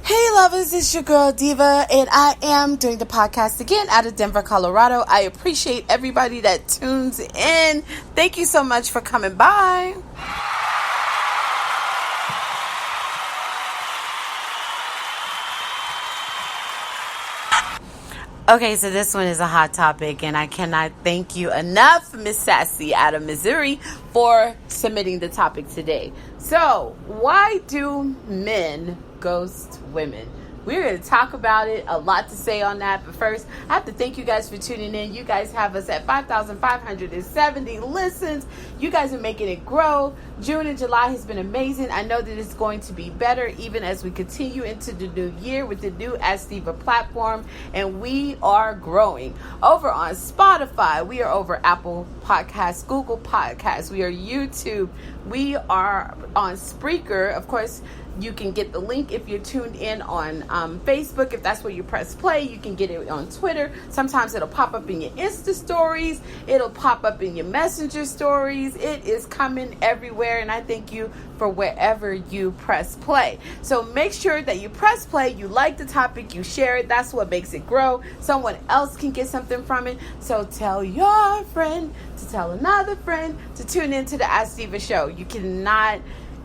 Hey lovers, it's your girl Diva, and I am doing the podcast again out of Denver, Colorado. I appreciate everybody that tunes in. Thank you so much for coming by. Okay, so this one is a hot topic, and I cannot thank you enough, Miss Sassy out of Missouri, for submitting the topic today. So, why do men ghost women? We're going to talk about it. A lot to say on that. But first, I have to thank you guys for tuning in. You guys have us at 5,570 listens. You guys are making it grow. June and July has been amazing. I know that it's going to be better even as we continue into the new year with the new Ask Diva platform. And we are growing. Over on Spotify, we are over Apple Podcasts, Google Podcasts. We are YouTube. We are on Spreaker. Of course, you can get the link if you're tuned in on Facebook. If that's where you press play, you can get it on Twitter. Sometimes it'll pop up in your Insta stories. It'll pop up in your Messenger stories. It is coming everywhere, and I thank you for wherever you press play. So make sure that you press play, you like the topic, you share it. That's what makes it grow. Someone else can get something from it. So tell your friend to tell another friend to tune into the Ask Diva show. You cannot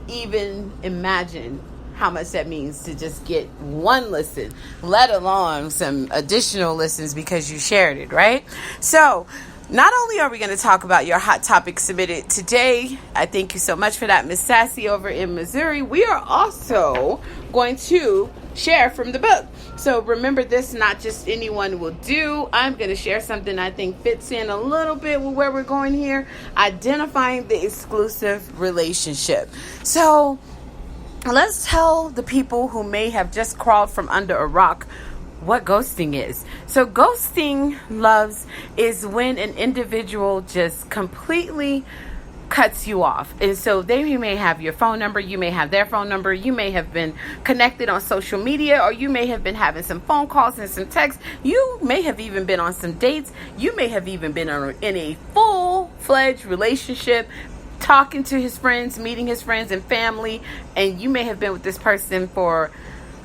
even imagine how much that means to just get one listen, let alone some additional listens because you shared it, right? So not only are we going to talk about your hot topic submitted today, I thank you so much for that, Miss Sassy over in Missouri. We are also going to share from the book. So remember, this not just anyone will do. I'm going to share something I think fits in a little bit with where we're going here. Identifying the exclusive relationship. So let's tell the people who may have just crawled from under a rock what ghosting is. So ghosting, loves, is when an individual just completely cuts you off. And so you may have your phone number, you may have their phone number, you may have been connected on social media, or you may have been having some phone calls and some texts. You may have even been on some dates. You may have even been in a full-fledged relationship, talking to his friends, meeting his friends and family, and you may have been with this person for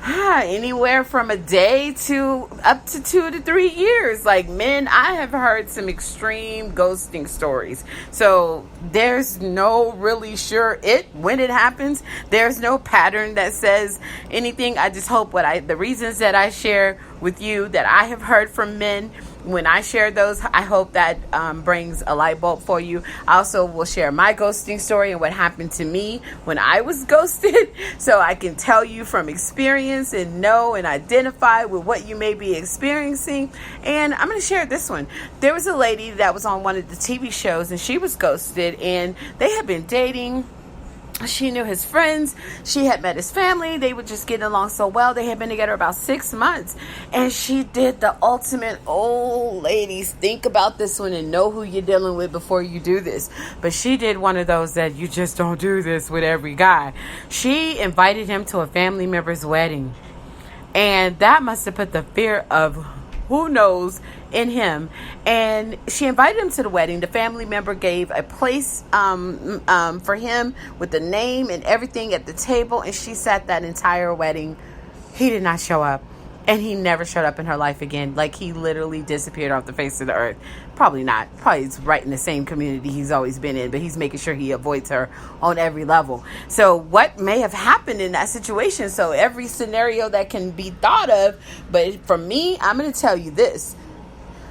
anywhere from a day to up to 2 to 3 years. Like, men, I have heard some extreme ghosting stories. So there's no really sure when it happens. There's no pattern that says anything. I just hope the reasons that I share with you that I have heard from men, when I share those, I hope that brings a light bulb for you. I also will share my ghosting story and what happened to me when I was ghosted, so I can tell you from experience and know and identify with what you may be experiencing. And I'm going to share this one. There was a lady that was on one of the TV shows, and she was ghosted, and they had been dating. She knew his friends. She had met his family. They were just getting along so well. They had been together about 6 months. And she did the ultimate, ladies, think about this one and know who you're dealing with before you do this. But she did one of those that you just don't do this with every guy. She invited him to a family member's wedding. And that must have put the fear of who knows in him. And she invited him to the wedding. The family member gave a place for him with the name and everything at the table, and she sat that entire wedding. He did not show up, and he never showed up in her life again. Like, he literally disappeared off the face of the earth. Probably not. Probably he's right in the same community he's always been in, but he's making sure he avoids her on every level. So what may have happened in that situation? So every scenario that can be thought of, but for me, I'm going to tell you this.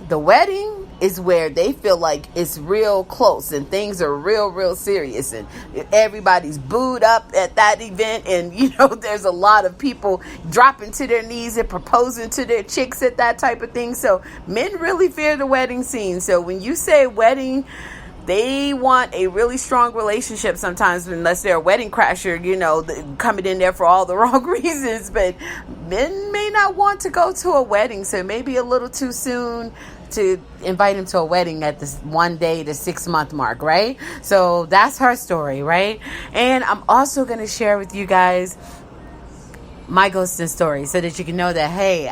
The wedding is where they feel like it's real close and things are real serious, and everybody's booed up at that event, and there's a lot of people dropping to their knees and proposing to their chicks at that type of thing. So men really fear the wedding scene. So when you say wedding, they want a really strong relationship sometimes, unless they're a wedding crasher, coming in there for all the wrong reasons. But men may not want to go to a wedding, so maybe a little too soon to invite him to a wedding at this 1 day to 6 month mark, right? So that's her story, right? And I'm also going to share with you guys my ghosting story, so that you can know that, hey,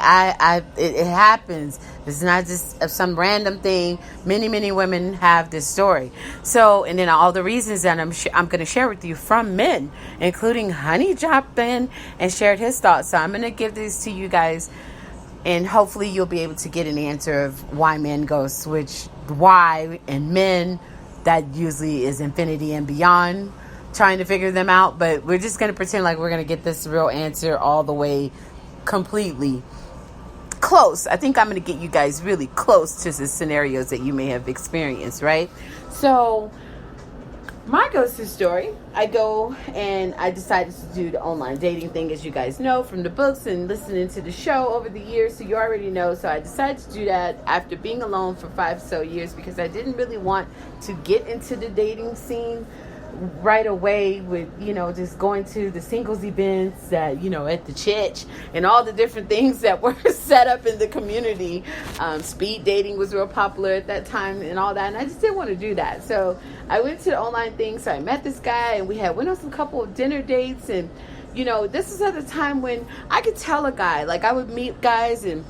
it happens. It's not just some random thing. Many women have this story. So, and then all the reasons that I'm going to share with you from men, including Honey dropped in and shared his thoughts. So I'm going to give this to you guys, and hopefully you'll be able to get an answer of why men ghost, which why, and men, that usually is infinity and beyond, trying to figure them out. But we're just going to pretend like we're going to get this real answer all the way completely close. I think I'm going to get you guys really close to the scenarios that you may have experienced, right? So my ghosting story, I go and I decided to do the online dating thing, as you guys know from the books and listening to the show over the years, so you already know. So I decided to do that after being alone for 5 so years, because I didn't really want to get into the dating scene right away with, just going to the singles events that, at the church and all the different things that were set up in the community. Speed dating was real popular at that time and all that. And I just didn't want to do that. So I went to the online thing. So I met this guy and we went on some couple of dinner dates. And, this was at a time when I could tell a guy, like I would meet guys and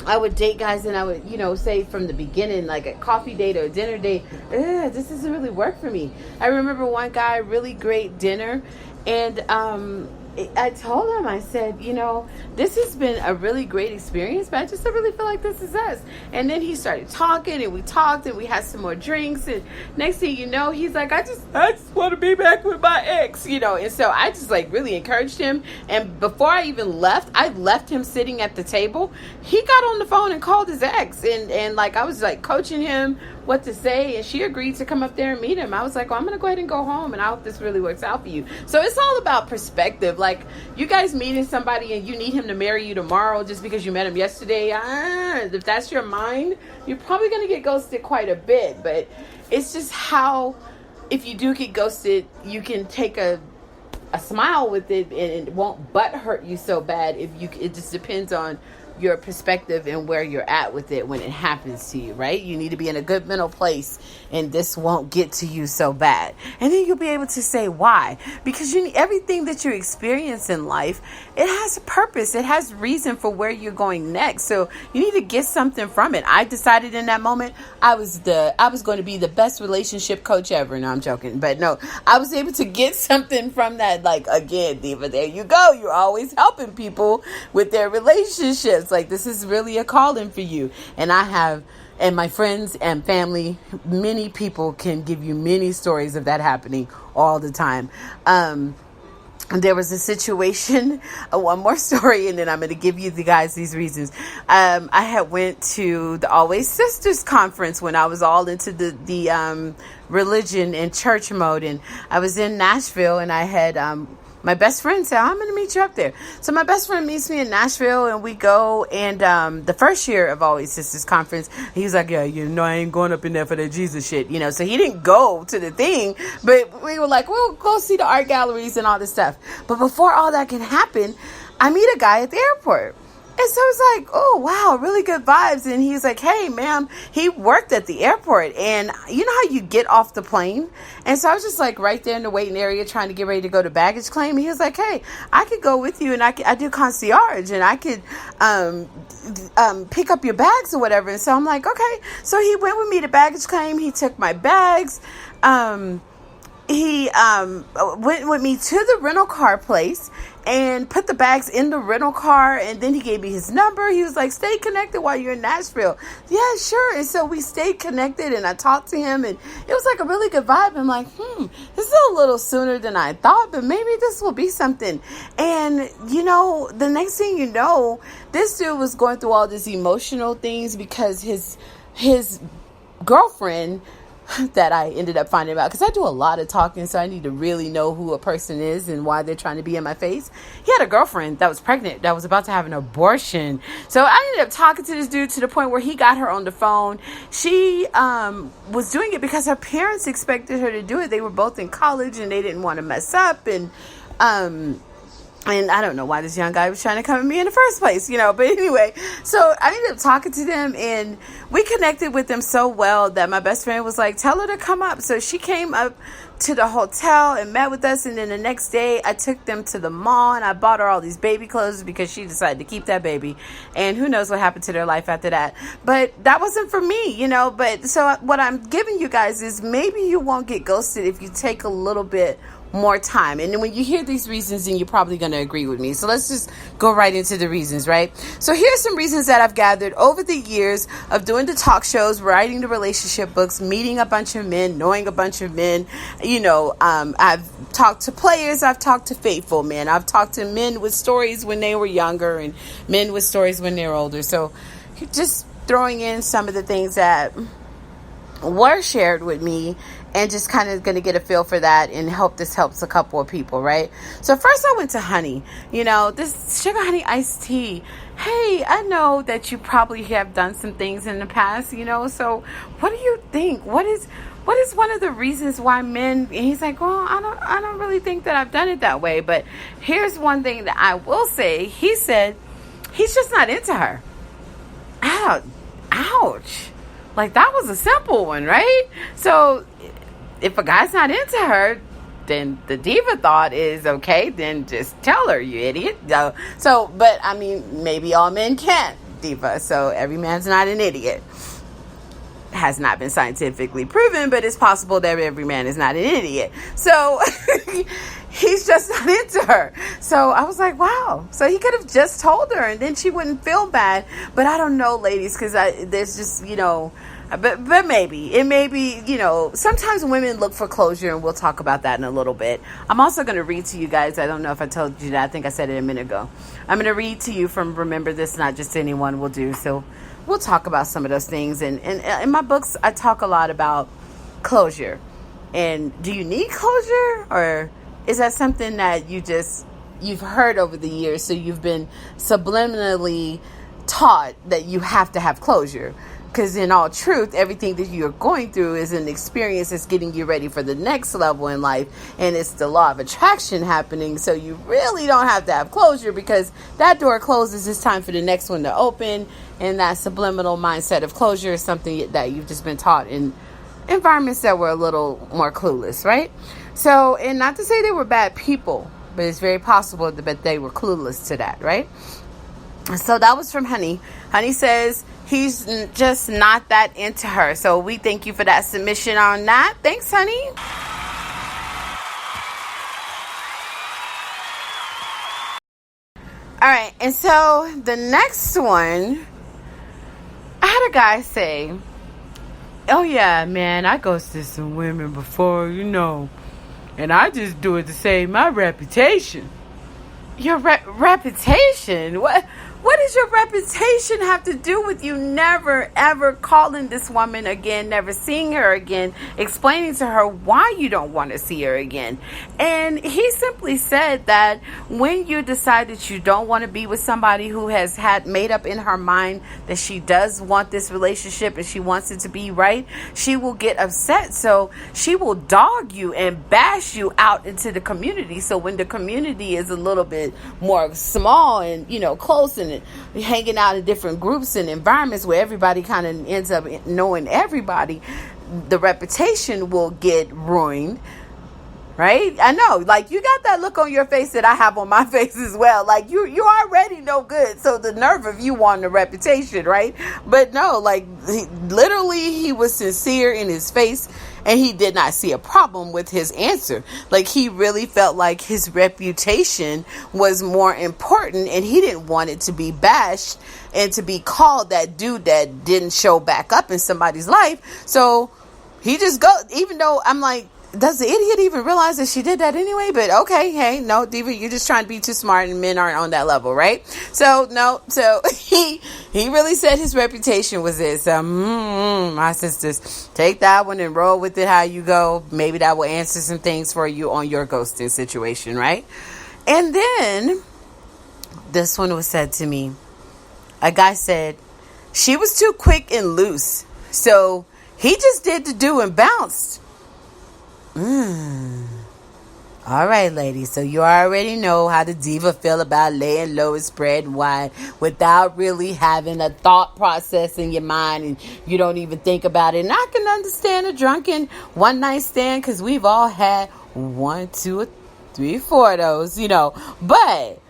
I would date guys, and I would, say from the beginning, like a coffee date or a dinner date, this doesn't really work for me. I remember one guy, really great dinner, and I told him, I said, this has been a really great experience, but I just don't really feel like this is us. And then he started talking, and we talked, and we had some more drinks, and next thing you know, he's like, I just want to be back with my ex, and so I just really encouraged him. And before I even left, I left him sitting at the table. He got on the phone and called his ex, and I was coaching him what to say, and she agreed to come up there and meet him. I was like, well, I'm gonna go ahead and go home, and I hope this really works out for you. So it's all about perspective. Like, you guys meeting somebody and you need him to marry you tomorrow just because you met him yesterday, if that's your mind, you're probably gonna get ghosted quite a bit. But it's just how, if you do get ghosted, you can take a smile with it, and it won't butt hurt you so bad. It just depends on your perspective and where you're at with it when it happens to you, right? You need to be in a good mental place, and this won't get to you so bad. And then you'll be able to say why. Because everything that you experience in life, it has a purpose. It has reason for where you're going next. So you need to get something from it. I decided in that moment I was going to be the best relationship coach ever. No, I'm joking. But no, I was able to get something from that. Like, again, Diva, there you go. You're always helping people with their relationships. Like, this is really a calling for you. And and my friends and family, many people can give you many stories of that happening all the time. There was a situation, one more story, and then I'm going to give you guys these reasons. I had went to the Always Sisters conference when I was all into the religion and church mode, and I was in Nashville, and I had my best friend said, I'm going to meet you up there. So my best friend meets me in Nashville, and we go. And the first year of Always Sisters Conference, he was like, yeah, I ain't going up in there for that Jesus shit, So he didn't go to the thing, but we were like, we'll go see the art galleries and all this stuff. But before all that can happen, I meet a guy at the airport. And so it's like, oh, wow, really good vibes. And he's like, hey, ma'am, he worked at the airport. And you know how you get off the plane? And so I was just right there in the waiting area trying to get ready to go to baggage claim. And he was like, hey, I could go with you, and I do concierge, and I could pick up your bags or whatever. And so I'm like, okay. So he went with me to baggage claim. He took my bags. He went with me to the rental car place and put the bags in the rental car, and then he gave me his number. He was like, stay connected while you're in Nashville. Yeah, sure. And so we stayed connected, and I talked to him, and it was a really good vibe. I'm like, this is a little sooner than I thought, but maybe this will be something. And the next thing you know, this dude was going through all these emotional things because his girlfriend that I ended up finding out, because I do a lot of talking, so I need to really know who a person is and why they're trying to be in my face. He had a girlfriend that was pregnant, that was about to have an abortion. So I ended up talking to this dude to the point where he got her on the phone. She was doing it because her parents expected her to do it. They were both in college, and they didn't want to mess up. And I don't know why this young guy was trying to come at me in the first place, But anyway, so I ended up talking to them, and we connected with them so well that my best friend was like, tell her to come up. So she came up to the hotel and met with us, and then the next day I took them to the mall and I bought her all these baby clothes because she decided to keep that baby, and who knows what happened to their life after that. But that wasn't for me, but so what I'm giving you guys is maybe you won't get ghosted if you take a little bit more time. And then when you hear these reasons, then you're probably going to agree with me. So let's just go right into the reasons, right? So here's some reasons that I've gathered over the years of doing the talk shows, writing the relationship books, meeting a bunch of men, knowing a bunch of men. I've talked to players, I've talked to faithful men, I've talked to men with stories when they were younger and men with stories when they were older. So just throwing in some of the things that were shared with me and just kind of going to get a feel for that and this helps a couple of people, right? So first I went to honey, this sugar honey iced tea. Hey, I know that you probably have done some things in the past, so what do you think? What is one of the reasons why men, and he's like, well, I don't really think that I've done it that way. But here's one thing that I will say. He said he's just not into her. Ouch. Like, that was a simple one, right? So if a guy's not into her, then the diva thought is, okay, then just tell her, you idiot. But I mean, maybe all men can't, diva. So every man's not an idiot. Has not been scientifically proven, but it's possible that every man is not an idiot. So he's just not into her. So I was like, wow. So he could have just told her and then she wouldn't feel bad. But I don't know, ladies, because there's just, but maybe it may be, sometimes women look for closure, and we'll talk about that in a little bit. I'm also going to read to you guys. I don't know if I told you that. I think I said it a minute ago. I'm going to read to you from Remember This, Not Just Anyone Will Do. So we'll talk about some of those things. And in my books, I talk a lot about closure. And do you need closure, or is that something that you've heard over the years? So you've been subliminally taught that you have to have closure. Because in all truth, everything that you're going through is an experience that's getting you ready for the next level in life. And it's the law of attraction happening. So you really don't have to have closure, because that door closes. It's time for the next one to open. And that subliminal mindset of closure is something that you've just been taught in environments that were a little more clueless, right? So, and not to say they were bad people, but it's very possible that they were clueless to that, right? So that was from Honey. Honey says he's just not that into her. So we thank you for that submission on that. Thanks, Honey. All right. And so the next one, I had a guy say, oh, yeah, man, I ghosted some women before, and I just do it to save my reputation. Your reputation? What does your reputation have to do with you never, ever calling this woman again, never seeing her again, explaining to her why you don't want to see her again? And he simply said that when you decide that you don't want to be with somebody who has had made up in her mind that she does want this relationship and she wants it to be right, she will get upset. So she will dog you and bash you out into the community. So when the community is a little bit more small and, close and hanging out in different groups and environments where everybody kind of ends up knowing everybody, the reputation will get ruined, right? I know, like, you got that look on your face that I have on my face as well. Like, you already no good. So the nerve of you wanting a reputation, right? But no, like, he was sincere in his face. And he did not see a problem with his answer. Like, he really felt like his reputation was more important, and he didn't want it to be bashed and to be called that dude that didn't show back up in somebody's life. So he just even though I'm like, does the idiot even realize that she did that anyway? But okay, hey, no, diva, you're just trying to be too smart, and men aren't on that level, right? So no, so he really said his reputation was this. My sisters, take that one and roll with it how you go. Maybe that will answer some things for you on your ghosting situation, right? And then this one was said to me. A guy said she was too quick and loose, so he just did the do and bounced. All right, ladies. So you already know how the diva feel about laying low and spreading wide without really having a thought process in your mind, and you don't even think about it. And I can understand a drunken one night stand because we've all had 1, 2, 3, 4 of those, But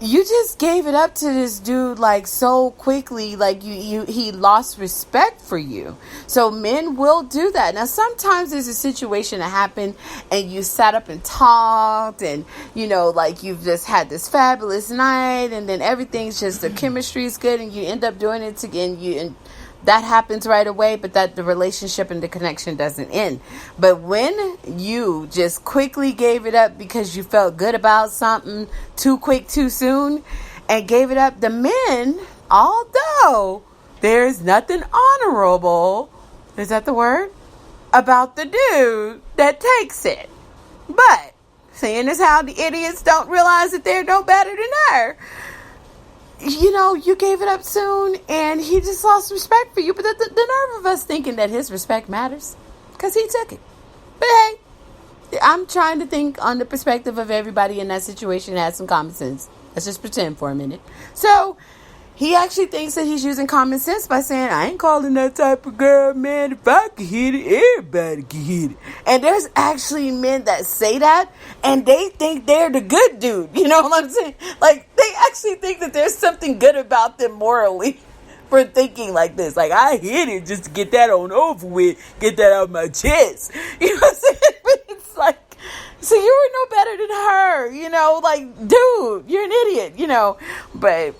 you just gave it up to this dude like so quickly, like he lost respect for you. So men will do that. Now sometimes there's a situation that happened and you sat up and talked, and like you've just had this fabulous night, and then everything's just, the chemistry is good, and you end up doing it again, and that happens right away, but that the relationship and the connection doesn't end. But when you just quickly gave it up because you felt good about something too quick, too soon, and gave it up, the men, although there's nothing honorable, is that the word, about the dude that takes it. But seeing as how the idiots don't realize that they're no better than her, you gave it up soon, and he just lost respect for you. But the nerve of us thinking that his respect matters, because he took it. But hey, I'm trying to think on the perspective of everybody in that situation that has some common sense. Let's just pretend for a minute. So he actually thinks that he's using common sense by saying, I ain't calling that type of girl, man. If I can hit it, everybody can hit it. And there's actually men that say that, and they think they're the good dude. You know what I'm saying? Like, they actually think that there's something good about them morally for thinking like this. Like, I hit it just to get that on over with, get that out of my chest. You know what I'm saying? But it's like, so you were no better than her, like, dude, you're an idiot, But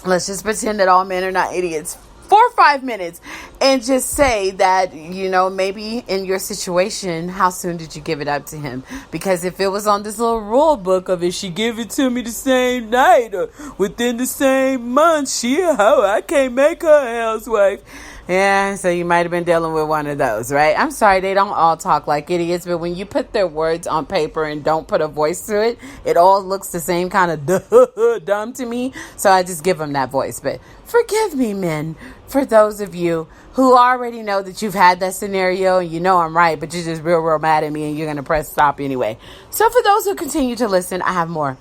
let's just pretend that all men are not idiots for 5 minutes and just say that, maybe in your situation, how soon did you give it up to him? Because if it was on this little rule book of, if she give it to me the same night or within the same month, she a hoe, I can't make her a housewife. Yeah, so you might have been dealing with one of those, right? I'm sorry, they don't all talk like idiots, but when you put their words on paper and don't put a voice to it, it all looks the same kind of dumb to me. So I just give them that voice. But forgive me, men, for those of you who already know that you've had that scenario and I'm right, but you're just real mad at me and you're going to press stop anyway. So for those who continue to listen, I have more.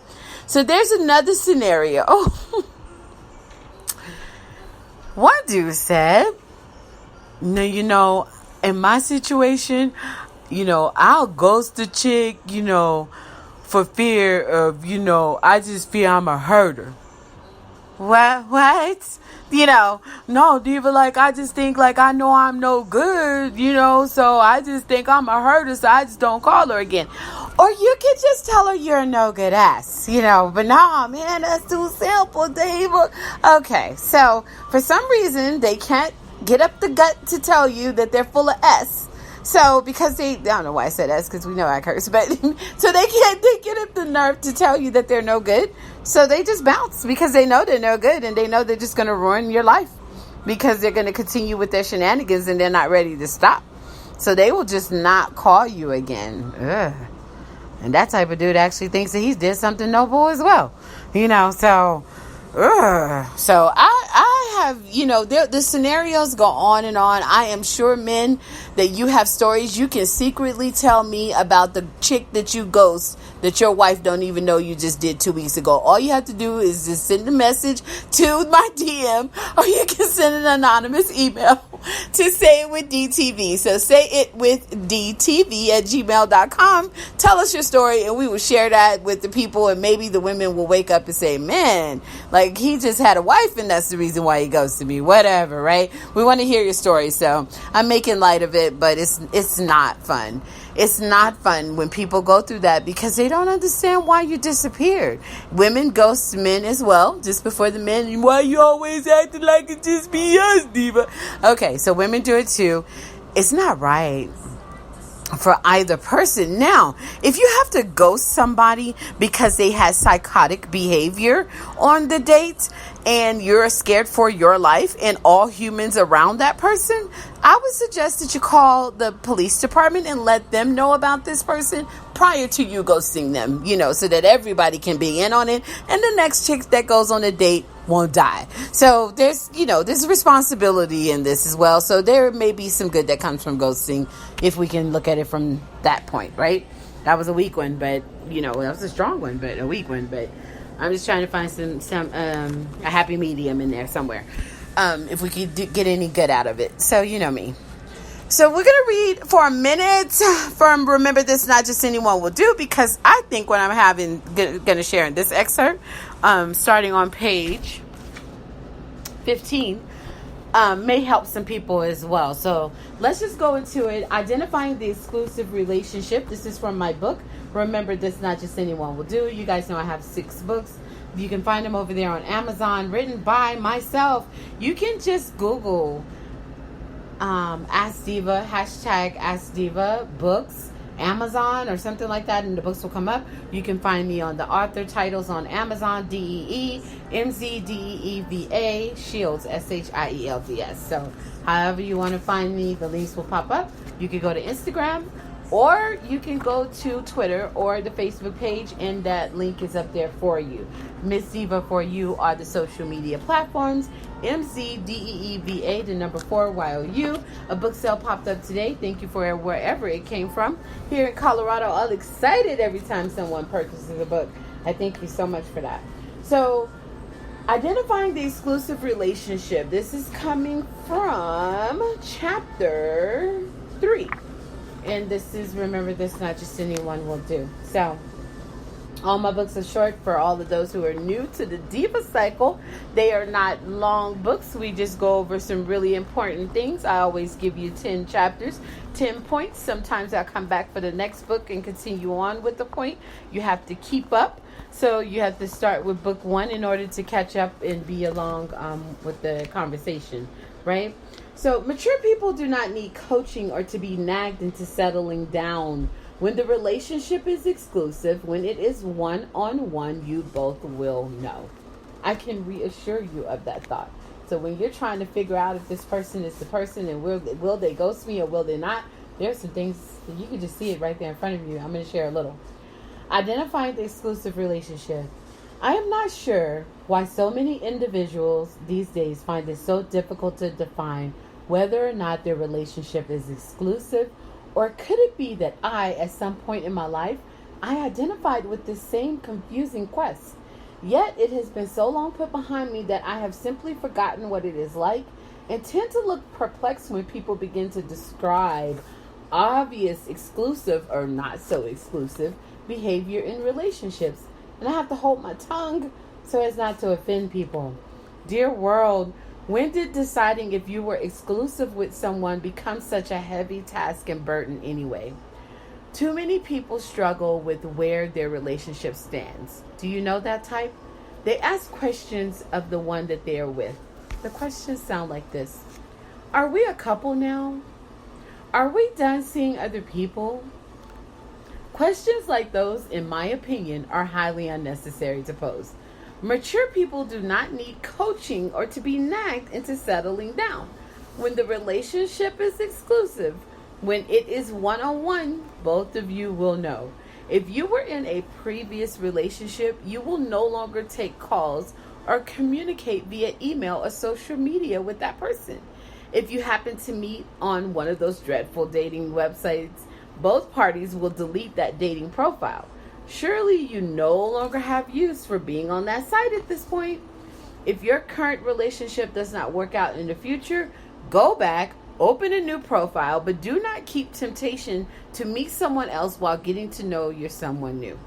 So there's another scenario. One dude said, no, in my situation, I'll ghost the chick, for fear of, I just fear I'm a herder. What? No, diva, like, I just think, like, I know I'm no good, so I just think I'm a herder, so I just don't call her again. Or you could just tell her you're a no good ass, but nah, man, that's too simple, diva. Okay, so for some reason, they can't get up the gut to tell you that they're full of S. So because I don't know why I said S, because we know I curse, but so they get up the nerve to tell you that they're no good. So they just bounce because they know they're no good, and they know they're just going to ruin your life because they're going to continue with their shenanigans and they're not ready to stop. So they will just not call you again. Ugh. And that type of dude actually thinks that he did something noble as well. So So I have, the scenarios go on and on. I am sure, men, that you have stories you can secretly tell me about the chick that you ghost that your wife don't even know you just did 2 weeks ago. All you have to do is just send a message to my DM, or you can send an anonymous email to Say It With DTV. So Say It With DTV at gmail.com. Tell us your story, and we will share that with the people, and maybe the women will wake up and say, man, like, he just had a wife and that's the reason why he ghosted me. Whatever, right? We want to hear your story. So I'm making light of it, but it's not fun. It's not fun when people go through that because they don't understand why you disappeared. Women ghost men as well, just before the men. Why you always acting like it just be us, diva? Okay, so women do it too. It's not right for either person. Now, if you have to ghost somebody because they had psychotic behavior on the date and you're scared for your life and all humans around that person, I would suggest that you call the police department and let them know about this person prior to you ghosting them, so that everybody can be in on it and the next chick that goes on a date won't die. So there's responsibility in this as well. So there may be some good that comes from ghosting if we can look at it from that point, right? That was a weak one, but that was a strong one, but a weak one. But I'm just trying to find some a happy medium in there somewhere. If we could get any good out of it. So you know me. So we're gonna read for a minute from Remember This, Not Just Anyone Will Do, because I think what I'm gonna share in this excerpt, starting on page 15. May help some people as well. So let's just go into it. Identifying the exclusive relationship. This is from my book, Remember This, Not Just Anyone Will Do. You guys know I have 6 books. You can find them over there on Amazon, written by myself. You can just Google Ask Diva, hashtag Ask Diva books, Amazon or something like that, and the books will come up. You can find me on the author titles on Amazon, DEEMZDEEVA Shields, SHIELDS. So however you want to find me, the links will pop up. You can go to Instagram, or you can go to Twitter or the Facebook page, and that link is up there for you. Miss Diva for you are the social media platforms. MZDEEVA, the number 4 YOU. A book sale popped up today. Thank you for wherever it came from. Here in Colorado, all excited every time someone purchases a book. I thank you so much for that. So, identifying the exclusive relationship. This is coming from chapter 3. And this is Remember This, Not Just Anyone Will Do. So, all my books are short for all of those who are new to the Diva Cycle. They are not long books. We just go over some really important things. I always give you 10 chapters, 10 points. Sometimes I'll come back for the next book and continue on with the point. You have to keep up. So you have to start with book 1 in order to catch up and be along with the conversation, right? So mature people do not need coaching or to be nagged into settling down. When the relationship is exclusive, when it is one-on-one, you both will know. I can reassure you of that thought. So when you're trying to figure out if this person is the person and will they ghost me or will they not, there's some things that you can just see it right there in front of you. I'm going to share a little. Identifying the exclusive relationship. I am not sure why so many individuals these days find it so difficult to define whether or not their relationship is exclusive. Or could it be that I, at some point in my life, I identified with this same confusing quest? Yet it has been so long put behind me that I have simply forgotten what it is like and tend to look perplexed when people begin to describe obvious exclusive or not so exclusive behavior in relationships. And I have to hold my tongue so as not to offend people. Dear world, when did deciding if you were exclusive with someone become such a heavy task and burden anyway? Too many people struggle with where their relationship stands. Do you know that type? They ask questions of the one that they are with. The questions sound like this. Are we a couple now? Are we done seeing other people? Questions like those, in my opinion, are highly unnecessary to pose. Mature people do not need coaching or to be nagged into settling down. When the relationship is exclusive, when it is one-on-one, both of you will know. If you were in a previous relationship, you will no longer take calls or communicate via email or social media with that person. If you happen to meet on one of those dreadful dating websites, both parties will delete that dating profile. Surely you no longer have use for being on that site at this point. If your current relationship does not work out in the future, go back, open a new profile, but do not keep temptation to meet someone else while getting to know your someone new.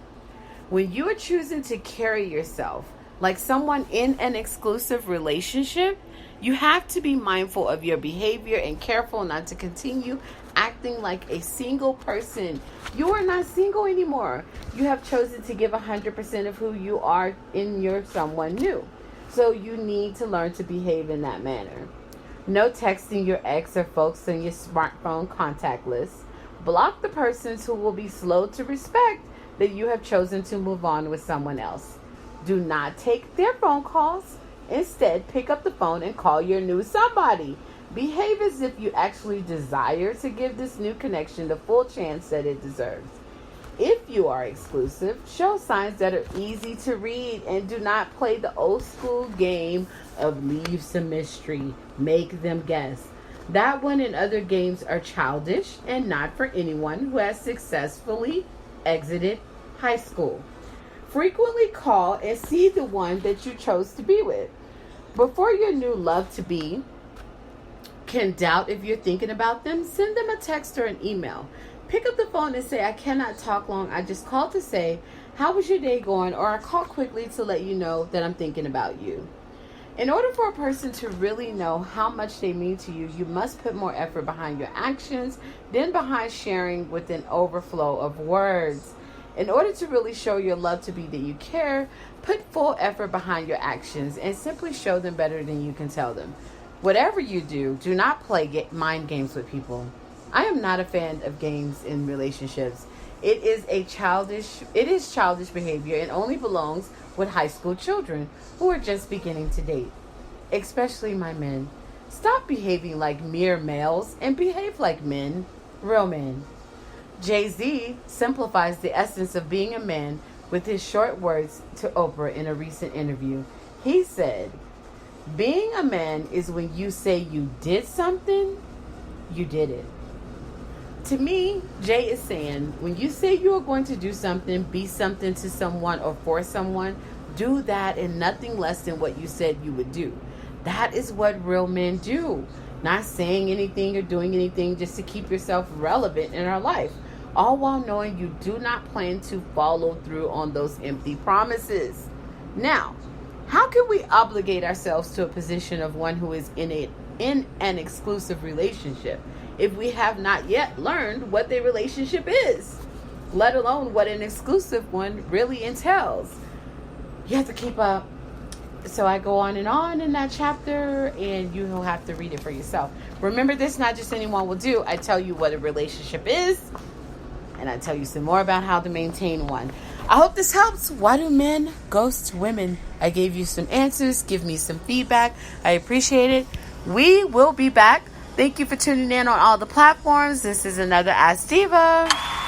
When you are choosing to carry yourself like someone in an exclusive relationship, you have to be mindful of your behavior and careful not to continue acting like a single person. You are not single anymore. You have chosen to give 100% of who you are in your someone new. So you need to learn to behave in that manner. No texting your ex or folks on your smartphone contact list. Block the persons who will be slow to respect that you have chosen to move on with someone else. Do not take their phone calls. Instead, pick up the phone and call your new somebody. Behave as if you actually desire to give this new connection the full chance that it deserves. If you are exclusive, show signs that are easy to read and do not play the old school game of leave some mystery, make them guess. That one and other games are childish and not for anyone who has successfully exited high school. Frequently call and see the one that you chose to be with. Before your new love-to-be can doubt if you're thinking about them, send them a text or an email. Pick up the phone and say, I cannot talk long. I just called to say, how was your day going? Or I called quickly to let you know that I'm thinking about you. In order for a person to really know how much they mean to you, you must put more effort behind your actions than behind sharing with an overflow of words. In order to really show your love-to-be that you care, put full effort behind your actions and simply show them better than you can tell them. Whatever you do, do not play mind games with people. I am not a fan of games in relationships. It is childish behavior and only belongs with high school children who are just beginning to date. Especially my men. Stop behaving like mere males and behave like men, real men. Jay-Z simplifies the essence of being a man with his short words to Oprah in a recent interview. He said, being a man is when you say you did something, you did it. To me, Jay is saying, when you say you are going to do something, be something to someone or for someone, do that and nothing less than what you said you would do. That is what real men do. Not saying anything or doing anything just to keep yourself relevant in our life. All while knowing you do not plan to follow through on those empty promises. Now, how can we obligate ourselves to a position of one who is in an exclusive relationship if we have not yet learned what the relationship is, let alone what an exclusive one really entails? You have to keep up. So I go on in that chapter, and you will have to read it for yourself. Remember, this not just anyone will do. I tell you what a relationship is, and I tell you some more about how to maintain one. I hope this helps. Why do men ghost women? I gave you some answers. Give me some feedback. I appreciate it. We will be back. Thank you for tuning in on all the platforms. This is another Ask Diva.